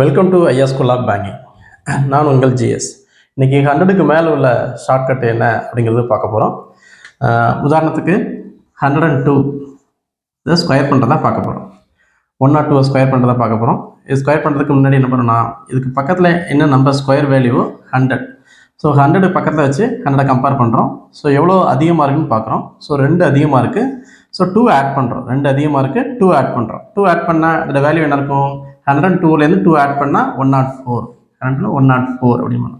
Welcome to ஐயா school of banking. நான் உங்கள் ஜிஎஸ். இன்றைக்கி 100க்கு மேலே உள்ள ஷார்ட்கட் என்ன அப்படிங்கிறது பார்க்க போகிறோம். உதாரணத்துக்கு 102 இதை ஸ்கொயர் பண்ணுறதா பார்க்க போகிறோம். 102 ஸ்கொயர் பண்ணுறதா பார்க்க போகிறோம். இது ஸ்கொயர் பண்ணுறதுக்கு முன்னாடி என்ன பண்ணணும்னா, இதுக்கு பக்கத்தில் என்ன நம்பர் ஸ்கொயர் வேல்யூ 100. ஸோ 100 பக்கத்தில் வச்சு 100 கம்பேர் பண்ணுறோம். ஸோ எவ்வளோ அதிகமாக இருக்குன்னு பார்க்குறோம். ஸோ 2 அதிகமாக இருக்குது. ஸோ 2 ஆட் பண்ணுறோம். 2 அதிகமாக இருக்குது, 2 ஆட் பண்ணுறோம். 2 ஆட் பண்ணால் இதோட வேல்யூ என்ன இருக்கும்? 102லேருந்து 2 ஆட் பண்ணால் 104. 104 அப்படின்னு.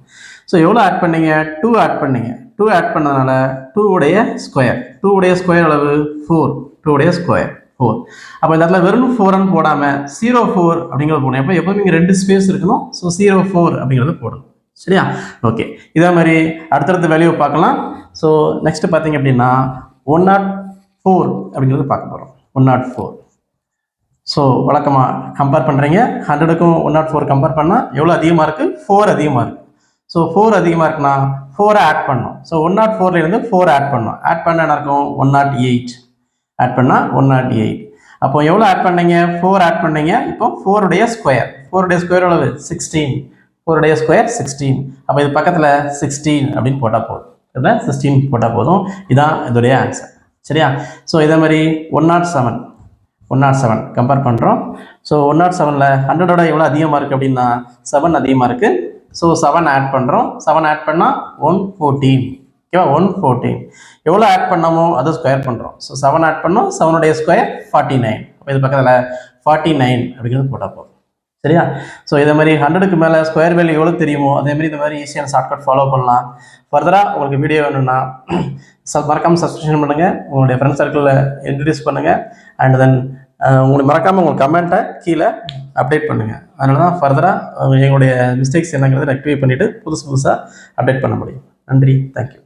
ஸோ எவ்வளோ ஆட் பண்ணீங்க? 2 ஆட் பண்ணீங்க. 2 ஆட் பண்ணதுனால 2 உடைய ஸ்கொயர். 2 உடைய ஸ்கொயர் அளவு 4. 2 உடைய ஸ்கொயர் 4. அப்போ இந்த இடத்துல வெறும் 4ன்னு போடாமல் 04 அப்படிங்கிறது போடணும். எப்போ எப்போதும் இங்கே 2 ஸ்பேஸ் இருக்கணும். ஸோ 04 அப்படிங்கிறது போடணும். சரியா? ஓகே. இதே மாதிரி அடுத்தடுத்த வேல்யூ பார்க்கலாம். ஸோ நெக்ஸ்ட் பார்த்தீங்க அப்படின்னா 104 அப்படிங்கிறது பார்க்க போகிறோம். 104. ஸோ வழக்கமாக கம்பேர் பண்ணுறீங்க. 100க்கும் 104 கம்பேர் பண்ணால் எவ்வளோ அதிகமாக இருக்குது? 4 அதிகமாக இருக்குது. ஸோ 4 அதிகமாக இருக்குன்னா 4 ஆட் பண்ணணும். ஸோ 104லேருந்து 4 ஆட் பண்ணணும். ஆட் பண்ண என்ன இருக்கும்? 108. ஆட் பண்ணால் 108. அப்போ எவ்வளோ ஆட் பண்ணீங்க? 4 ஆட் பண்ணீங்க. இப்போ 4 உடைய ஸ்கொயர். 4 உடைய ஸ்கொயர் எவ்வளவு? 16. 4 உடைய ஸ்கொயர் 16. அப்போ இது பக்கத்தில் 16 அப்படின்னு போட்டால் போதும். இதில் 16 போட்டால் போதும். இதான் இதோடைய ஆன்சர். சரியா? ஸோ இதே மாதிரி 107 கம்பேர் பண்ணுறோம். ஸோ 107ல் 100ஓட எவ்வளோ அதிகமாக இருக்குது அப்படின்னா 7 அதிகமாக இருக்குது. ஸோ 7 ஆட் பண்ணுறோம். 7 ஆட் பண்ணால் 114. ஓகேவா? 114. எவ்வளோ ஆட் பண்ணாமோ அதை ஸ்கொயர் பண்ணுறோம். ஸோ 7 ஆட் பண்ணோம். 7உடைய ஸ்கொயர் 49. அப்போ இது பக்கத்தில் 49 அப்படிங்கிறது போட்டால் போதும். சரியா? ஸோ இதே மாதிரி 100க்கு மேலே ஸ்கொயர் வேல்யூ எவ்வளோ தெரியுமோ அதேமாதிரி இந்த மாதிரி ஈஸியான ஷார்ட்கட் ஃபாலோ பண்ணலாம். ஃபர்தராக உங்களுக்கு வீடியோ வேணும்னா மறக்காமல் சப்ஸ்கிரிப்ஷன் பண்ணுங்கள். உங்களுடைய ஃப்ரெண்ட்ஸ் சர்க்கிளில் இன்ட்ரடியூஸ் பண்ணுங்கள். அண்ட் தென் உங்களுக்கு மறக்காமல் உங்கள் கமெண்ட்டை கீழே அப்டேட் பண்ணுங்கள். அதனால தான் ஃபர்தராக எங்களுடைய மிஸ்டேக்ஸ் என்னங்கிறத ரெக்டிஃபை பண்ணிவிட்டு புதுசாக அப்டேட் பண்ண முடியும். நன்றி. தேங்க்யூ.